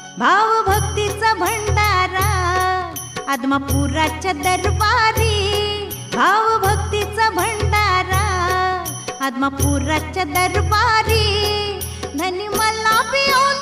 भाव भक्तीचा भंडारा आदमापुराच्या दरबारी, भाव भक्तीचा भंडारा आदमापुराच्या दरबारी, धनी मला पिऊन